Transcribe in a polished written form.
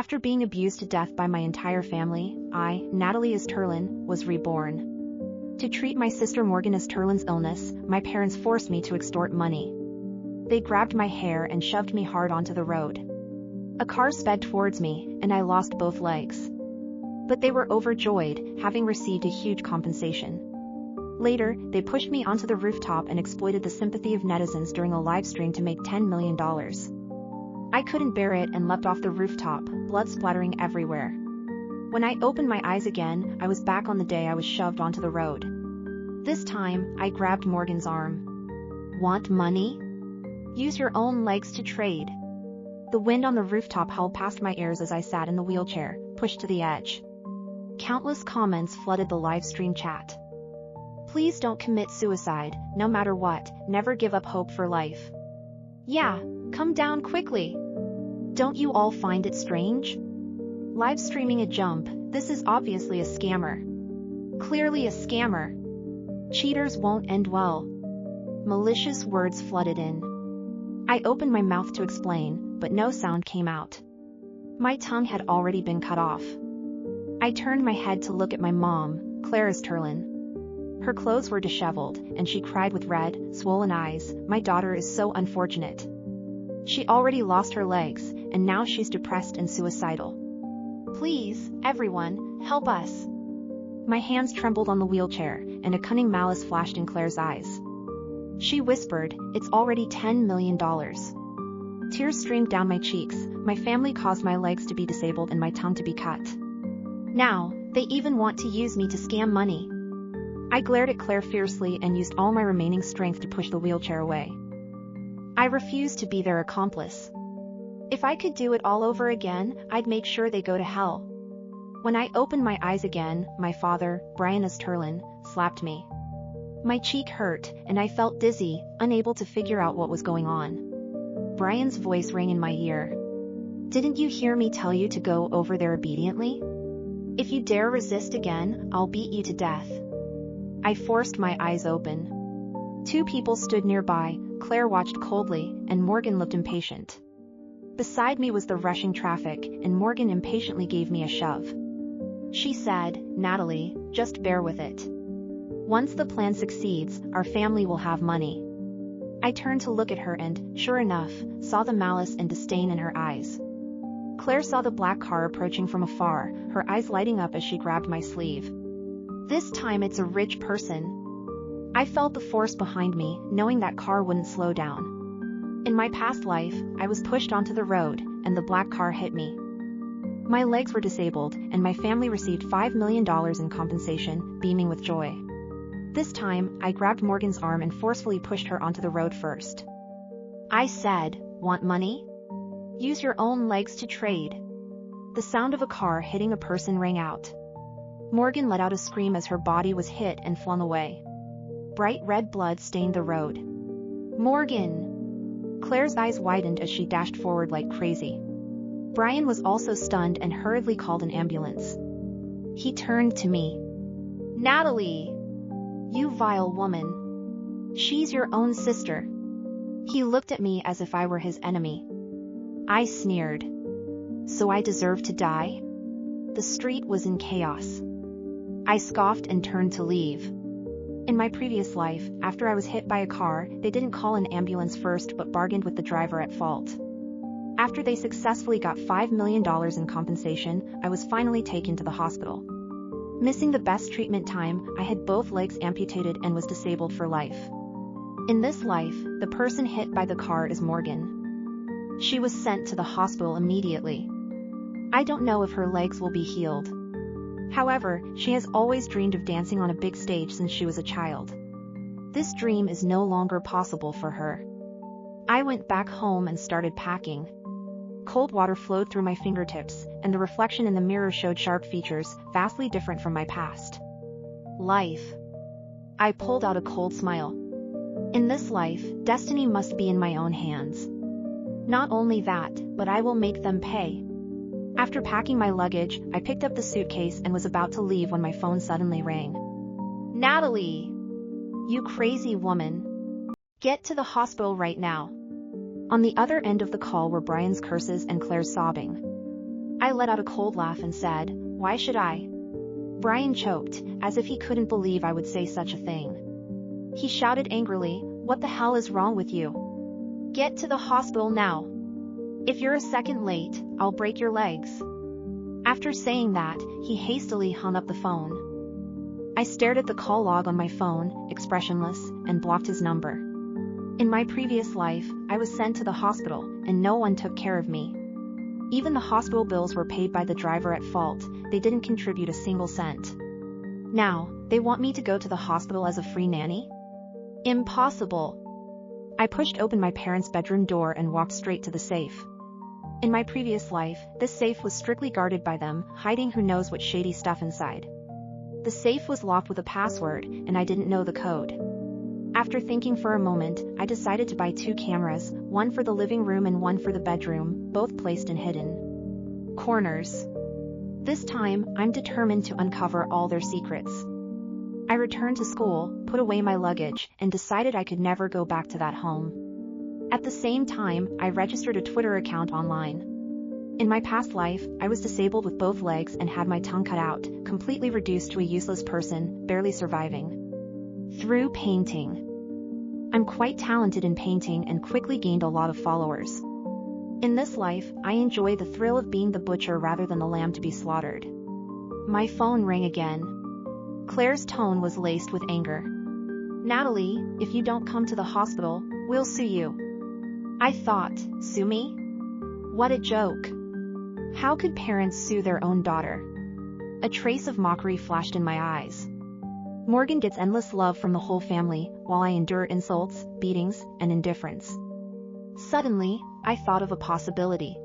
After being abused to death by my entire family, I, Natalie Easterlin, was reborn. To treat my sister Morgan Easterlin's illness, my parents forced me to extort money. They grabbed my hair and shoved me hard onto the road. A car sped towards me, and I lost both legs. But they were overjoyed, having received a huge compensation. Later, they pushed me onto the rooftop and exploited the sympathy of netizens during a live stream to make $10 million. I couldn't bear it and leapt off the rooftop, blood splattering everywhere. When I opened my eyes again, I was back on the day I was shoved onto the road. This time, I grabbed Morgan's arm. Want money? Use your own legs to trade. The wind on the rooftop howled past my ears as I sat in the wheelchair, pushed to the edge. Countless comments flooded the live stream chat. Please don't commit suicide, no matter what, never give up hope for life. Yeah, come down quickly. Don't you all find it strange? Live streaming a jump, this is obviously a scammer. Clearly a scammer. Cheaters won't end well. Malicious words flooded in. I opened my mouth to explain, but no sound came out. My tongue had already been cut off. I turned my head to look at my mom, Claire Easterlin. Her clothes were disheveled, and she cried with red, swollen eyes, "My daughter is so unfortunate. She already lost her legs, and now she's depressed and suicidal. Please, everyone, help us." My hands trembled on the wheelchair, and a cunning malice flashed in Claire's eyes. She whispered, "It's already $10 million. Tears streamed down my cheeks. My family caused my legs to be disabled and my tongue to be cut. Now, they even want to use me to scam money. I glared at Claire fiercely and used all my remaining strength to push the wheelchair away. I refused to be their accomplice. If I could do it all over again, I'd make sure they go to hell. When I opened my eyes again, my father, Brian Easterlin, slapped me. My cheek hurt, and I felt dizzy, unable to figure out what was going on. Brian's voice rang in my ear. "Didn't you hear me tell you to go over there obediently? If you dare resist again, I'll beat you to death." I forced my eyes open. Two people stood nearby. Claire watched coldly, and Morgan looked impatient. Beside me was the rushing traffic, and Morgan impatiently gave me a shove. She said, "Natalie, just bear with it. Once the plan succeeds, our family will have money." I turned to look at her and, sure enough, saw the malice and disdain in her eyes. Claire saw the black car approaching from afar, her eyes lighting up as she grabbed my sleeve. "This time it's a rich person." I felt the force behind me, knowing that car wouldn't slow down. In my past life, I was pushed onto the road, and the black car hit me. My legs were disabled, and my family received $5 million in compensation, beaming with joy. This time, I grabbed Morgan's arm and forcefully pushed her onto the road first. I said, "Want money? Use your own legs to trade." The sound of a car hitting a person rang out. Morgan let out a scream as her body was hit and flung away. Bright red blood stained the road. "Morgan!" Claire's eyes widened as she dashed forward like crazy. Brian was also stunned and hurriedly called an ambulance. He turned to me. "Natalie! You vile woman. She's your own sister." He looked at me as if I were his enemy. I sneered. "So I deserve to die?" The street was in chaos. I scoffed and turned to leave. In my previous life, after I was hit by a car, they didn't call an ambulance first but bargained with the driver at fault. After they successfully got $5 million in compensation, I was finally taken to the hospital. Missing the best treatment time, I had both legs amputated and was disabled for life. In this life, the person hit by the car is Morgan. She was sent to the hospital immediately. I don't know if her legs will be healed. However, she has always dreamed of dancing on a big stage since she was a child. This dream is no longer possible for her. I went back home and started packing. Cold water flowed through my fingertips, and the reflection in the mirror showed sharp features, vastly different from my past. Life. I pulled out a cold smile. In this life, destiny must be in my own hands. Not only that, but I will make them pay. After packing my luggage, I picked up the suitcase and was about to leave when my phone suddenly rang. "Natalie! You crazy woman! Get to the hospital right now." On the other end of the call were Brian's curses and Claire's sobbing. I let out a cold laugh and said, "Why should I?" Brian choked, as if he couldn't believe I would say such a thing. He shouted angrily, "What the hell is wrong with you? Get to the hospital now. If you're a second late, I'll break your legs." After saying that, he hastily hung up the phone. I stared at the call log on my phone, expressionless, and blocked his number. In my previous life, I was sent to the hospital, and no one took care of me. Even the hospital bills were paid by the driver at fault. They didn't contribute a single cent. Now, they want me to go to the hospital as a free nanny? Impossible. I pushed open my parents' bedroom door and walked straight to the safe. In my previous life, this safe was strictly guarded by them, hiding who knows what shady stuff inside. The safe was locked with a password, and I didn't know the code. After thinking for a moment, I decided to buy 2 cameras, one for the living room and one for the bedroom, both placed in hidden corners. This time, I'm determined to uncover all their secrets. I returned to school, put away my luggage, and decided I could never go back to that home. At the same time, I registered a Twitter account online. In my past life, I was disabled with both legs and had my tongue cut out, completely reduced to a useless person, barely surviving through painting. I'm quite talented in painting and quickly gained a lot of followers. In this life, I enjoy the thrill of being the butcher rather than the lamb to be slaughtered. My phone rang again. Claire's tone was laced with anger. "Natalie, if you don't come to the hospital, we'll sue you." I thought, sue me? What a joke. How could parents sue their own daughter? A trace of mockery flashed in my eyes. Morgan gets endless love from the whole family, while I endure insults, beatings, and indifference. Suddenly, I thought of a possibility.